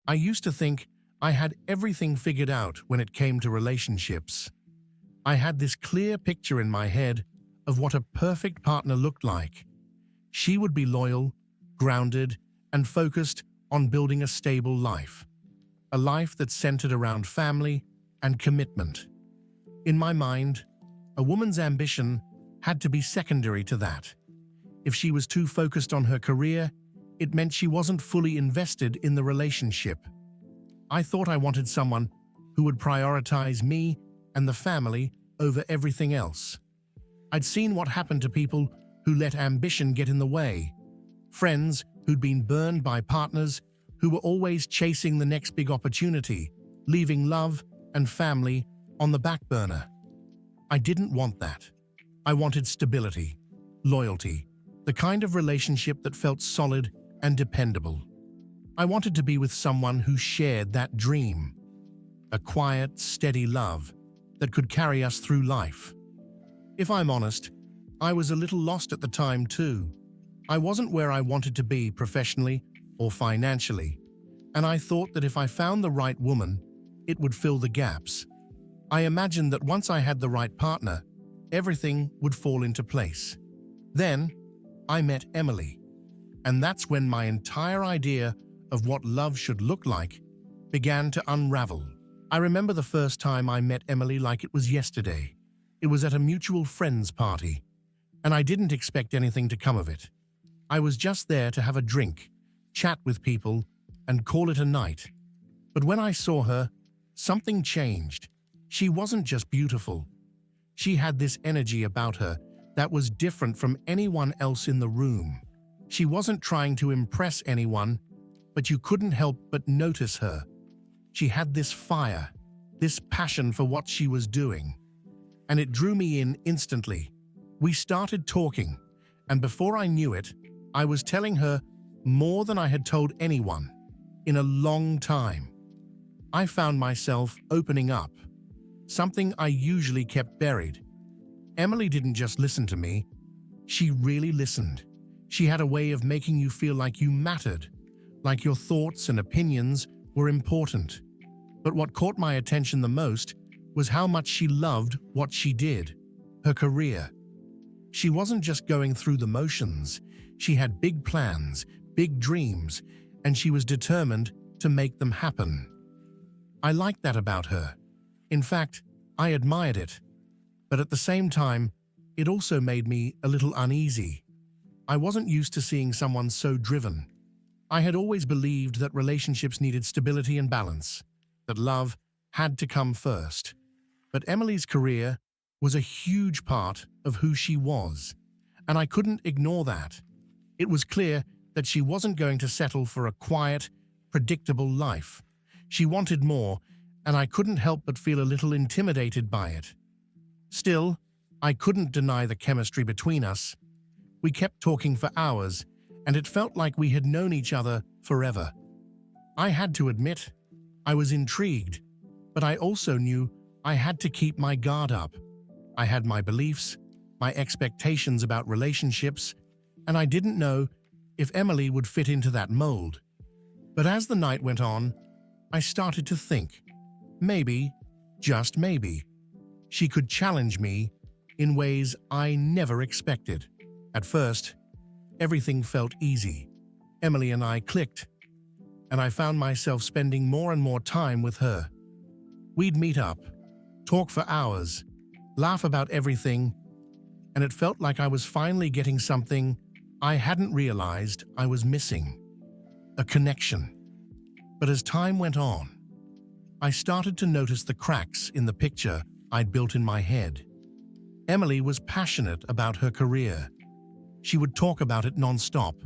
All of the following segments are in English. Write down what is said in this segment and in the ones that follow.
I used to think I had everything figured out when it came to relationships. I had this clear picture in my head of what a perfect partner looked like. She would be loyal, grounded, and focused on building a stable life. A life that centered around family and commitment. In my mind, a woman's ambition had to be secondary to that. If she was too focused on her career, it meant she wasn't fully invested in the relationship. I thought I wanted someone who would prioritize me and the family over everything else. I'd seen what happened to people who let ambition get in the way. Friends who'd been burned by partners who were always chasing the next big opportunity, leaving love and family on the back burner. I didn't want that. I wanted stability, loyalty, the kind of relationship that felt solid and dependable. I wanted to be with someone who shared that dream. A quiet, steady love that could carry us through life. If I'm honest, I was a little lost at the time too. I wasn't where I wanted to be professionally or financially, and I thought that if I found the right woman, it would fill the gaps. I imagined that once I had the right partner, everything would fall into place. Then, I met Emily, and that's when my entire idea of what love should look like began to unravel. I remember the first time I met Emily like it was yesterday. It was at a mutual friend's party, and I didn't expect anything to come of it. I was just there to have a drink, chat with people, and call it a night. But when I saw her, something changed. She wasn't just beautiful. She had this energy about her that was different from anyone else in the room. She wasn't trying to impress anyone, but you couldn't help but notice her. She had this fire, this passion for what she was doing, and it drew me in instantly. We started talking, and before I knew it, I was telling her more than I had told anyone in a long time. I found myself opening up, something I usually kept buried. Emily didn't just listen to me, she really listened. She had a way of making you feel like you mattered, like your thoughts and opinions were important. But what caught my attention the most was how much she loved what she did, her career. She wasn't just going through the motions. She had big plans, big dreams, and she was determined to make them happen. I liked that about her. In fact, I admired it. But at the same time, it also made me a little uneasy. I wasn't used to seeing someone so driven. I had always believed that relationships needed stability and balance, that love had to come first. But Emily's career was a huge part of who she was, and I couldn't ignore that. It was clear that she wasn't going to settle for a quiet, predictable life. She wanted more, and I couldn't help but feel a little intimidated by it. Still, I couldn't deny the chemistry between us. We kept talking for hours, and it felt like we had known each other forever. I had to admit, I was intrigued, but I also knew I had to keep my guard up. I had my beliefs, my expectations about relationships, and I didn't know if Emily would fit into that mold. But as the night went on, I started to think, maybe, just maybe, she could challenge me in ways I never expected. At first, everything felt easy. Emily and I clicked, and I found myself spending more and more time with her. We'd meet up, talk for hours, laugh about everything, and it felt like I was finally getting something I hadn't realized I was missing: a connection. But as time went on, I started to notice the cracks in the picture I'd built in my head. Emily was passionate about her career. She would talk about it non-stop,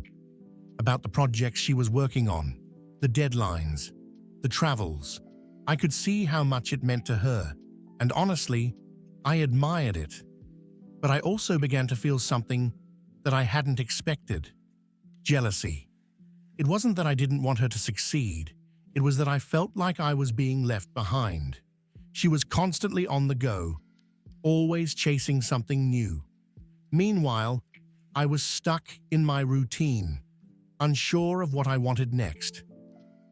about the projects she was working on, the deadlines, the travels. I could see how much it meant to her, and honestly, I admired it. But I also began to feel something that I hadn't expected: jealousy. It wasn't that I didn't want her to succeed. It was that I felt like I was being left behind. She was constantly on the go, always chasing something new. Meanwhile, I was stuck in my routine, unsure of what I wanted next.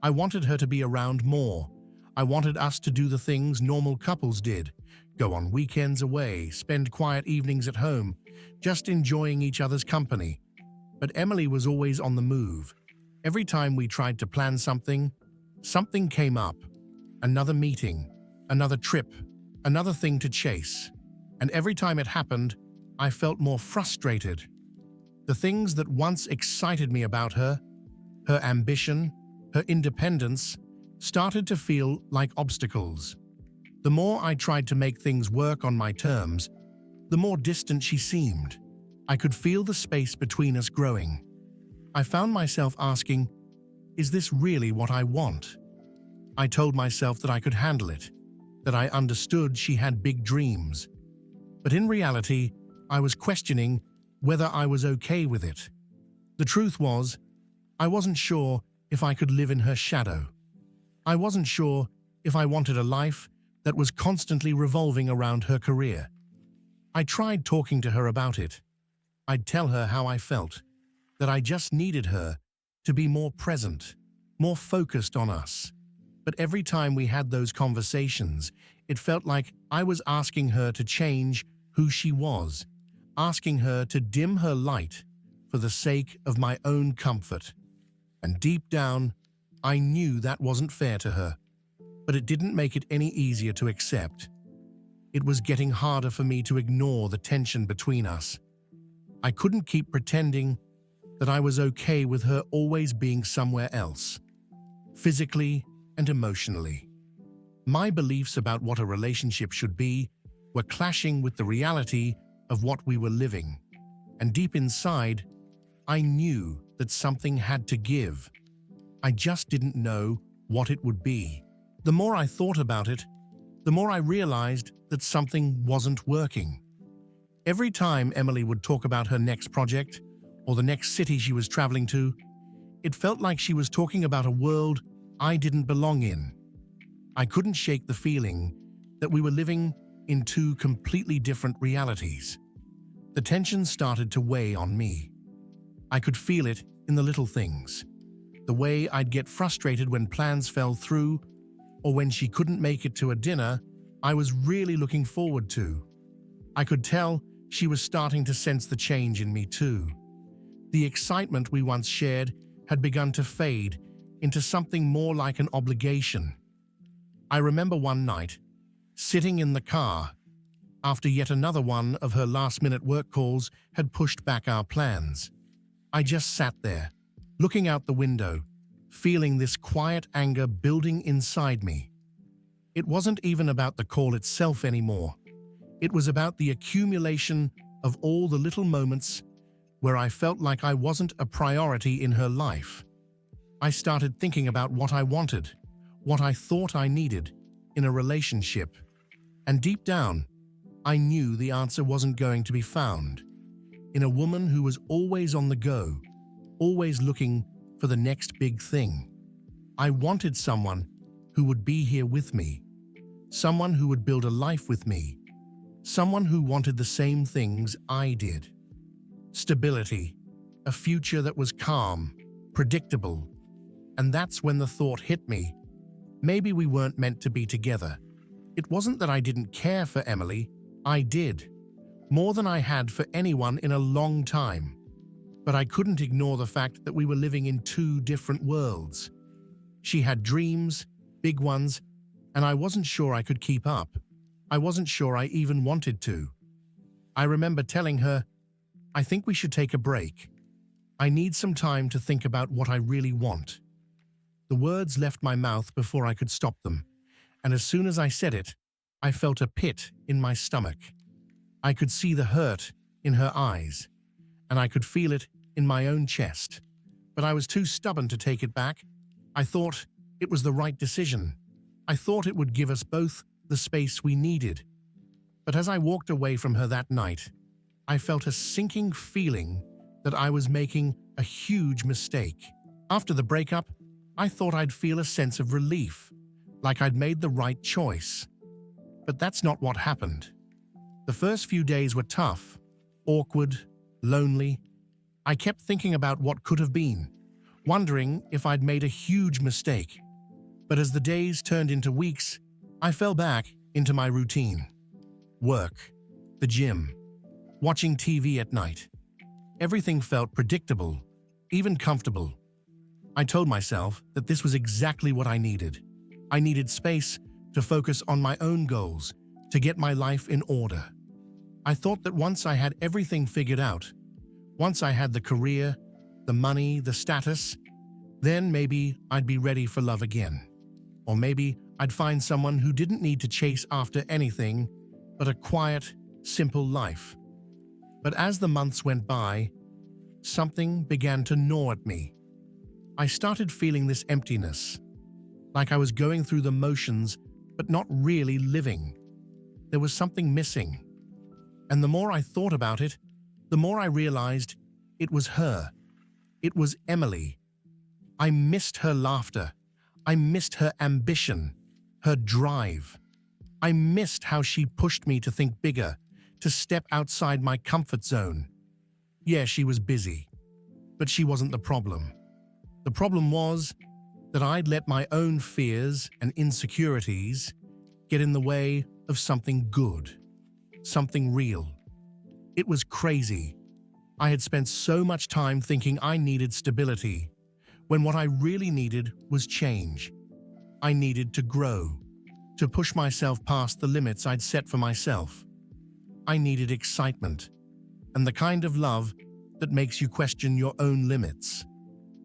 I wanted her to be around more. I wanted us to do the things normal couples did. Go on weekends away, spend quiet evenings at home, just enjoying each other's company. But Emily was always on the move. Every time we tried to plan something, something came up. Another meeting, another trip, another thing to chase. And every time it happened, I felt more frustrated. The things that once excited me about her, her ambition, her independence, started to feel like obstacles. The more I tried to make things work on my terms, the more distant she seemed. I could feel the space between us growing. I found myself asking, is this really what I want? I told myself that I could handle it, that I understood she had big dreams. But in reality, I was questioning whether I was okay with it. The truth was, I wasn't sure if I could live in her shadow. I wasn't sure if I wanted a life that was constantly revolving around her career. I tried talking to her about it. I'd tell her how I felt, that I just needed her to be more present, more focused on us. But every time we had those conversations, it felt like I was asking her to change who she was, asking her to dim her light for the sake of my own comfort. And deep down, I knew that wasn't fair to her, but it didn't make it any easier to accept. It was getting harder for me to ignore the tension between us. I couldn't keep pretending that I was okay with her always being somewhere else, physically and emotionally. My beliefs about what a relationship should be were clashing with the reality of what we were living. And deep inside, I knew that something had to give. I just didn't know what it would be. The more I thought about it, the more I realized that something wasn't working. Every time Emily would talk about her next project or the next city she was traveling to, it felt like she was talking about a world I didn't belong in. I couldn't shake the feeling that we were living in two completely different realities. The tension started to weigh on me. I could feel it in the little things. The way I'd get frustrated when plans fell through, or when she couldn't make it to a dinner I was really looking forward to. I could tell she was starting to sense the change in me too. The excitement we once shared had begun to fade into something more like an obligation. I remember one night, sitting in the car, after yet another one of her last-minute work calls had pushed back our plans. I just sat there, looking out the window, feeling this quiet anger building inside me. It wasn't even about the call itself anymore. It was about the accumulation of all the little moments where I felt like I wasn't a priority in her life. I started thinking about what I wanted, what I thought I needed in a relationship. And deep down, I knew the answer wasn't going to be found in a woman who was always on the go, always looking for the next big thing. I wanted someone who would be here with me, someone who would build a life with me, someone who wanted the same things I did. Stability, a future that was calm, predictable. And that's when the thought hit me. Maybe we weren't meant to be together. It wasn't that I didn't care for Emily. I did, more than I had for anyone in a long time. But I couldn't ignore the fact that we were living in two different worlds. She had dreams, big ones, and I wasn't sure I could keep up. I wasn't sure I even wanted to. I remember telling her, I think we should take a break. I need some time to think about what I really want. The words left my mouth before I could stop them, and as soon as I said it, I felt a pit in my stomach. I could see the hurt in her eyes, and I could feel it in my own chest. But I was too stubborn to take it back. I thought it was the right decision. I thought it would give us both the space we needed. But as I walked away from her that night, I felt a sinking feeling that I was making a huge mistake. After the breakup, I thought I'd feel a sense of relief, like I'd made the right choice. But that's not what happened. The first few days were tough, awkward, lonely. I kept thinking about what could have been, wondering if I'd made a huge mistake. But as the days turned into weeks, I fell back into my routine. Work, the gym, watching TV at night. Everything felt predictable, even comfortable. I told myself that this was exactly what I needed. I needed space to focus on my own goals, to get my life in order. I thought that once I had everything figured out, once I had the career, the money, the status, then maybe I'd be ready for love again. Or maybe I'd find someone who didn't need to chase after anything but a quiet, simple life. But as the months went by, something began to gnaw at me. I started feeling this emptiness, like I was going through the motions but not really living. There was something missing. And the more I thought about it, the more I realized it was her. It was Emily. I missed her laughter. I missed her ambition, her drive. I missed how she pushed me to think bigger, to step outside my comfort zone. Yeah, she was busy, but she wasn't the problem. The problem was that I'd let my own fears and insecurities get in the way of something good, something real. It was crazy. I had spent so much time thinking I needed stability, when what I really needed was change. I needed to grow, to push myself past the limits I'd set for myself. I needed excitement, and the kind of love that makes you question your own limits.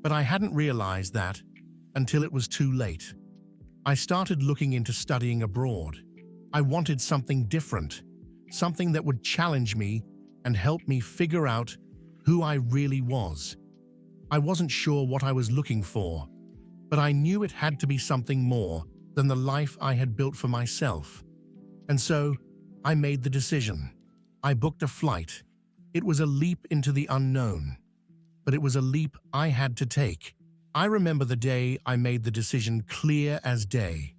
But I hadn't realized that until it was too late. I started looking into studying abroad. I wanted something different, something that would challenge me and help me figure out who I really was. I wasn't sure what I was looking for, but I knew it had to be something more than the life I had built for myself. And so, I made the decision. I booked a flight. It was a leap into the unknown, but it was a leap I had to take. I remember the day I made the decision clear as day.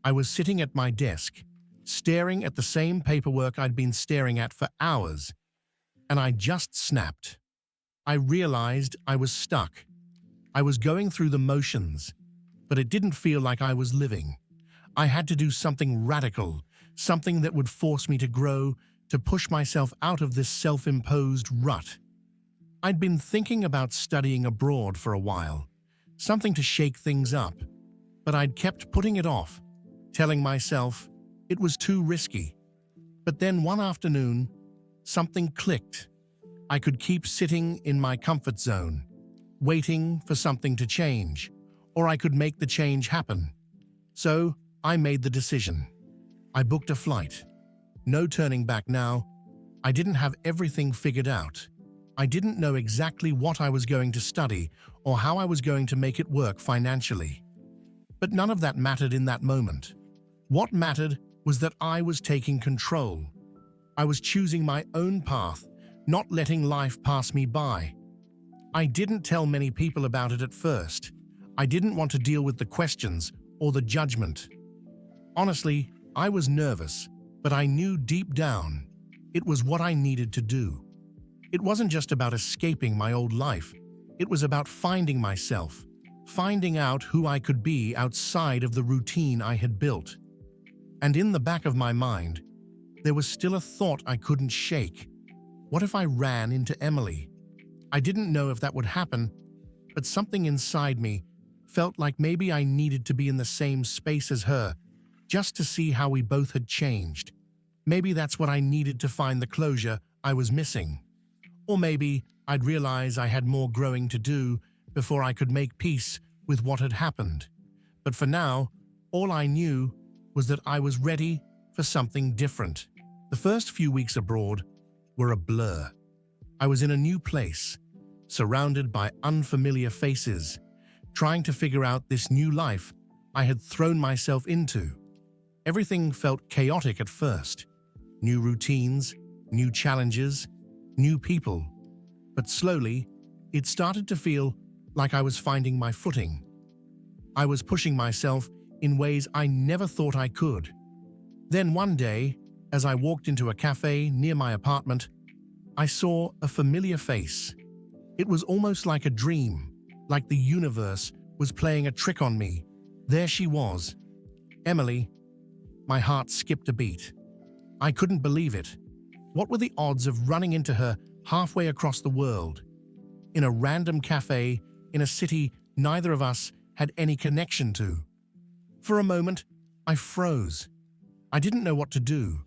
I was sitting at my desk, staring at the same paperwork I'd been staring at for hours, and I just snapped. I realized I was stuck. I was going through the motions, but it didn't feel like I was living. I had to do something radical, something that would force me to grow, to push myself out of this self-imposed rut. I'd been thinking about studying abroad for a while, something to shake things up, but I'd kept putting it off, telling myself it was too risky. But then one afternoon, something clicked. I could keep sitting in my comfort zone, waiting for something to change, or I could make the change happen. So I made the decision. I booked a flight. No turning back now. I didn't have everything figured out. I didn't know exactly what I was going to study or how I was going to make it work financially. But none of that mattered in that moment. What mattered was that I was taking control. I was choosing my own path, not letting life pass me by. I didn't tell many people about it at first. I didn't want to deal with the questions or the judgment. Honestly, I was nervous, but I knew deep down it was what I needed to do. It wasn't just about escaping my old life. It was about finding myself, finding out who I could be outside of the routine I had built. And in the back of my mind, there was still a thought I couldn't shake. What if I ran into Emily? I didn't know if that would happen, but something inside me felt like maybe I needed to be in the same space as her, just to see how we both had changed. Maybe that's what I needed to find the closure I was missing. Or maybe I'd realize I had more growing to do before I could make peace with what had happened. But for now, all I knew was that I was ready for something different. The first few weeks abroad were a blur. I was in a new place, surrounded by unfamiliar faces, trying to figure out this new life I had thrown myself into. Everything felt chaotic at first. New routines, new challenges, new people. But slowly, it started to feel like I was finding my footing. I was pushing myself in ways I never thought I could. Then one day, as I walked into a cafe near my apartment, I saw a familiar face. It was almost like a dream, like the universe was playing a trick on me. There she was. Emily. My heart skipped a beat. I couldn't believe it. What were the odds of running into her halfway across the world? In a random cafe, in a city neither of us had any connection to. For a moment, I froze. I didn't know what to do,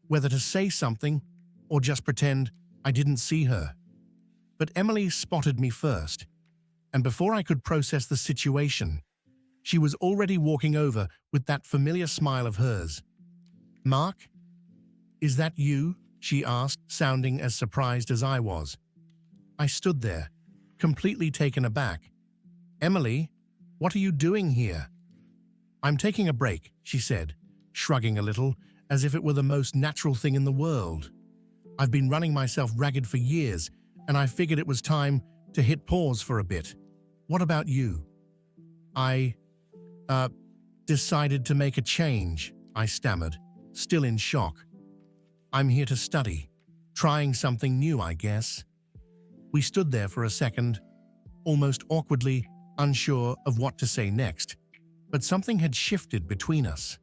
whether to say something or just pretend I didn't see her. But Emily spotted me first, and before I could process the situation, she was already walking over with that familiar smile of hers. "Mark, is that you?" she asked, sounding as surprised as I was. I stood there, completely taken aback. "Emily, what are you doing here?" "I'm taking a break," she said, shrugging a little, as if it were the most natural thing in the world. "I've been running myself ragged for years, and I figured it was time to hit pause for a bit. What about you?" I decided to make a change," I stammered, still in shock. "I'm here to study, trying something new, I guess." We stood there for a second, almost awkwardly unsure of what to say next, but something had shifted between us.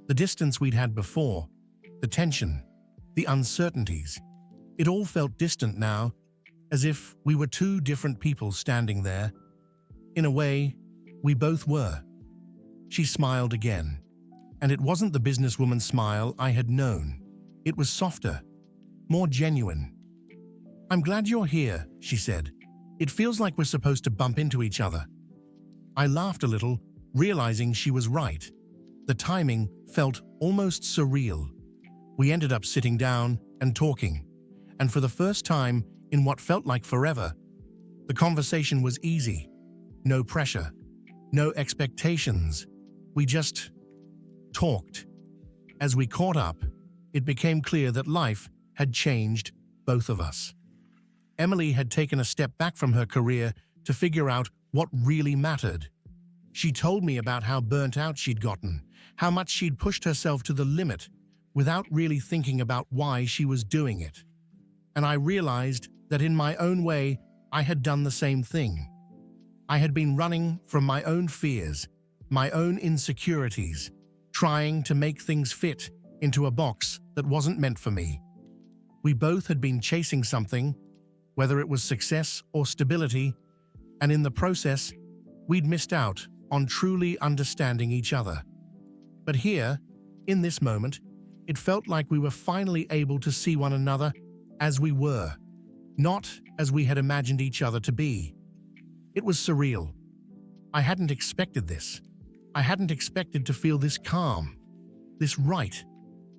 The distance we'd had before, the tension, the uncertainties, it all felt distant now, as if we were two different people standing there. In a way, we both were. She smiled again, and it wasn't the businesswoman smile I had known. It was softer, more genuine. "I'm glad you're here," she said. "It feels like we're supposed to bump into each other." I laughed a little, realizing she was right. The timing felt almost surreal. We ended up sitting down and talking, and for the first time in what felt like forever, the conversation was easy. No pressure, no expectations. We just talked. As we caught up, it became clear that life had changed both of us. Emily had taken a step back from her career to figure out what really mattered. She told me about how burnt out she'd gotten, how much she'd pushed herself to the limit without really thinking about why she was doing it. And I realized that in my own way, I had done the same thing. I had been running from my own fears, my own insecurities, trying to make things fit into a box that wasn't meant for me. We both had been chasing something, whether it was success or stability, and in the process, we'd missed out on truly understanding each other. But here, in this moment, it felt like we were finally able to see one another as we were, not as we had imagined each other to be. It was surreal. I hadn't expected this. I hadn't expected to feel this calm, this right,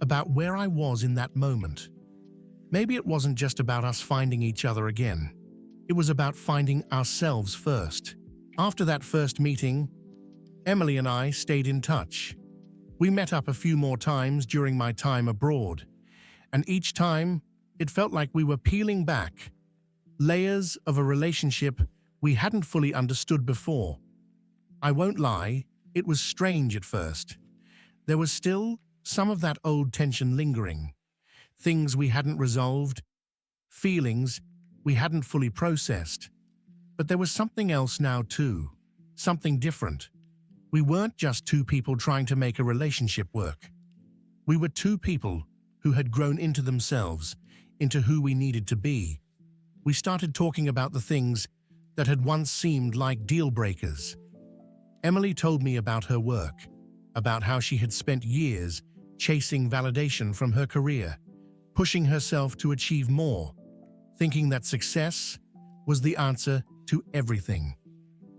about where I was in that moment. Maybe it wasn't just about us finding each other again. It was about finding ourselves first. After that first meeting, Emily and I stayed in touch. We met up a few more times during my time abroad, and each time it felt like we were peeling back layers of a relationship we hadn't fully understood before. I won't lie, it was strange at first. There was still some of that old tension lingering, things we hadn't resolved, feelings we hadn't fully processed. But there was something else now too, something different. We weren't just two people trying to make a relationship work. We were two people who had grown into themselves, into who we needed to be. We started talking about the things that had once seemed like deal breakers. Emily told me about her work, about how she had spent years chasing validation from her career, pushing herself to achieve more, thinking that success was the answer to everything.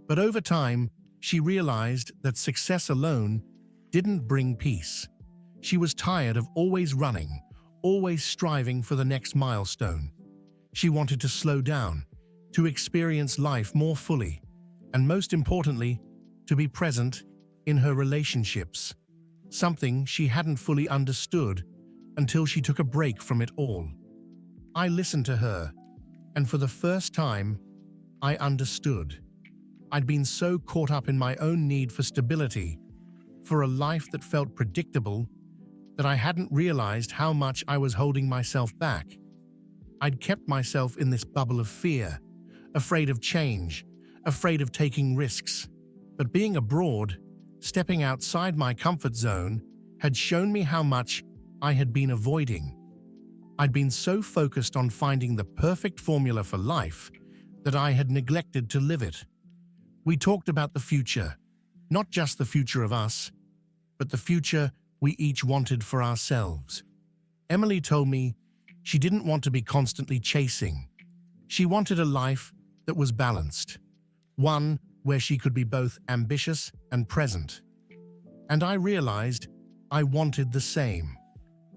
But over time, she realized that success alone didn't bring peace. She was tired of always running, always striving for the next milestone. She wanted to slow down, to experience life more fully, and most importantly, to be present in her relationships, something she hadn't fully understood until she took a break from it all. I listened to her, and for the first time, I understood. I'd been so caught up in my own need for stability, for a life that felt predictable, that I hadn't realized how much I was holding myself back. I'd kept myself in this bubble of fear, afraid of change, afraid of taking risks. But being abroad, stepping outside my comfort zone, had shown me how much I had been avoiding. I'd been so focused on finding the perfect formula for life that I had neglected to live it. We talked about the future, not just the future of us, but the future we each wanted for ourselves. Emily told me she didn't want to be constantly chasing. She wanted a life that was balanced, one where she could be both ambitious and present. And I realized I wanted the same.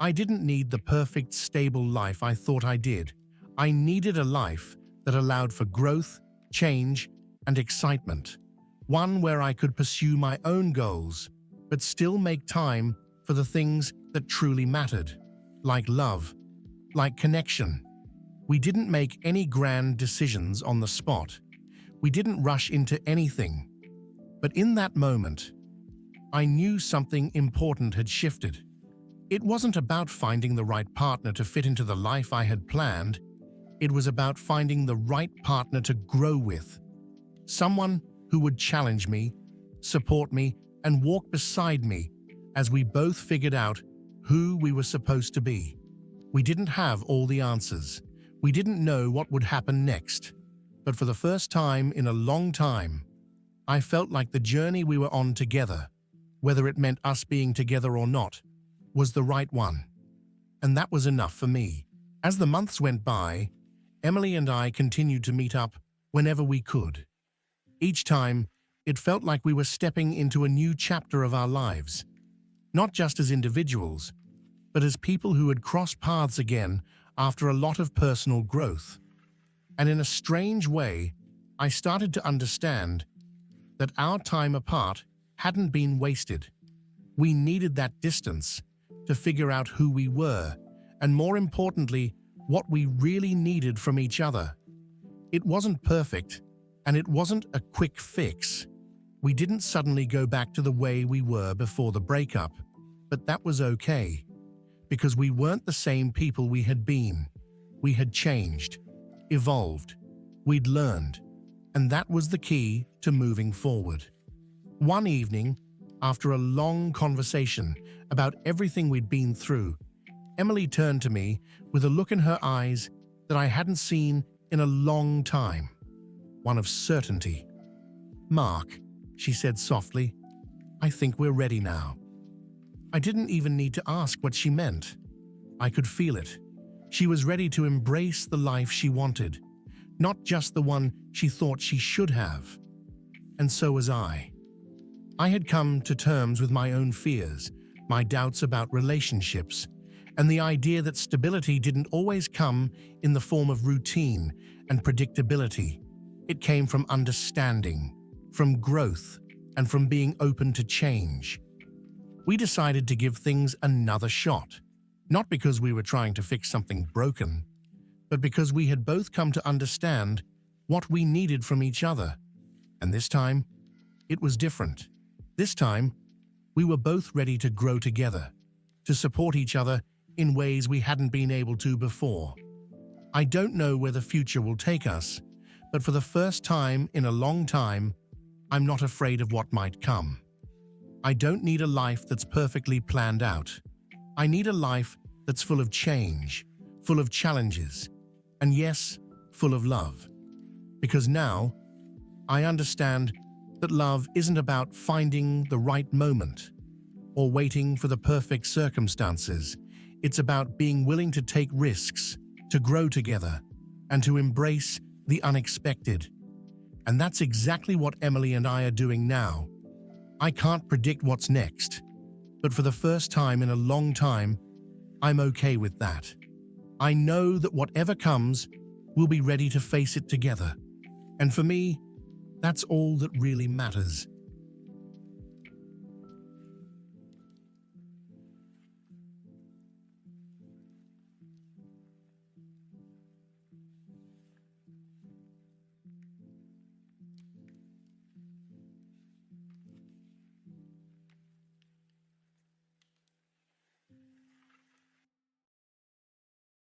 I didn't need the perfect, stable life I thought I did. I needed a life that allowed for growth, change, and excitement. One where I could pursue my own goals, but still make time for the things that truly mattered, like love, like connection. We didn't make any grand decisions on the spot. We didn't rush into anything. But in that moment, I knew something important had shifted. It wasn't about finding the right partner to fit into the life I had planned. It was about finding the right partner to grow with. Someone who would challenge me, support me, and walk beside me as we both figured out who we were supposed to be. We didn't have all the answers. We didn't know what would happen next. But for the first time in a long time, I felt like the journey we were on together, whether it meant us being together or not, was the right one. And that was enough for me. As the months went by, Emily and I continued to meet up whenever we could. Each time, it felt like we were stepping into a new chapter of our lives, not just as individuals, but as people who had crossed paths again after a lot of personal growth. And in a strange way, I started to understand that our time apart hadn't been wasted. We needed that distance to figure out who we were, and more importantly, what we really needed from each other. It wasn't perfect, and it wasn't a quick fix. We didn't suddenly go back to the way we were before the breakup, but that was okay, because we weren't the same people we had been. We had changed, evolved, we'd learned, and that was the key to moving forward. One evening, after a long conversation about everything we'd been through, Emily turned to me with a look in her eyes that I hadn't seen in a long time, one of certainty. "Mark," she said softly, "I think we're ready now." I didn't even need to ask what she meant. I could feel it. She was ready to embrace the life she wanted, not just the one she thought she should have. And so was I. I had come to terms with my own fears, my doubts about relationships, and the idea that stability didn't always come in the form of routine and predictability. It came from understanding, from growth, and from being open to change. We decided to give things another shot, not because we were trying to fix something broken, but because we had both come to understand what we needed from each other. And this time, it was different. This time, we were both ready to grow together, to support each other in ways we hadn't been able to before. I don't know where the future will take us, but for the first time in a long time, I'm not afraid of what might come. I don't need a life that's perfectly planned out. I need a life that's full of change, full of challenges, and yes, full of love. Because now, I understand that love isn't about finding the right moment or waiting for the perfect circumstances. It's about being willing to take risks, to grow together, and to embrace the unexpected. And that's exactly what Emily and I are doing now. I can't predict what's next, but for the first time in a long time, I'm okay with that. I know that whatever comes, we'll be ready to face it together. And for me, that's all that really matters.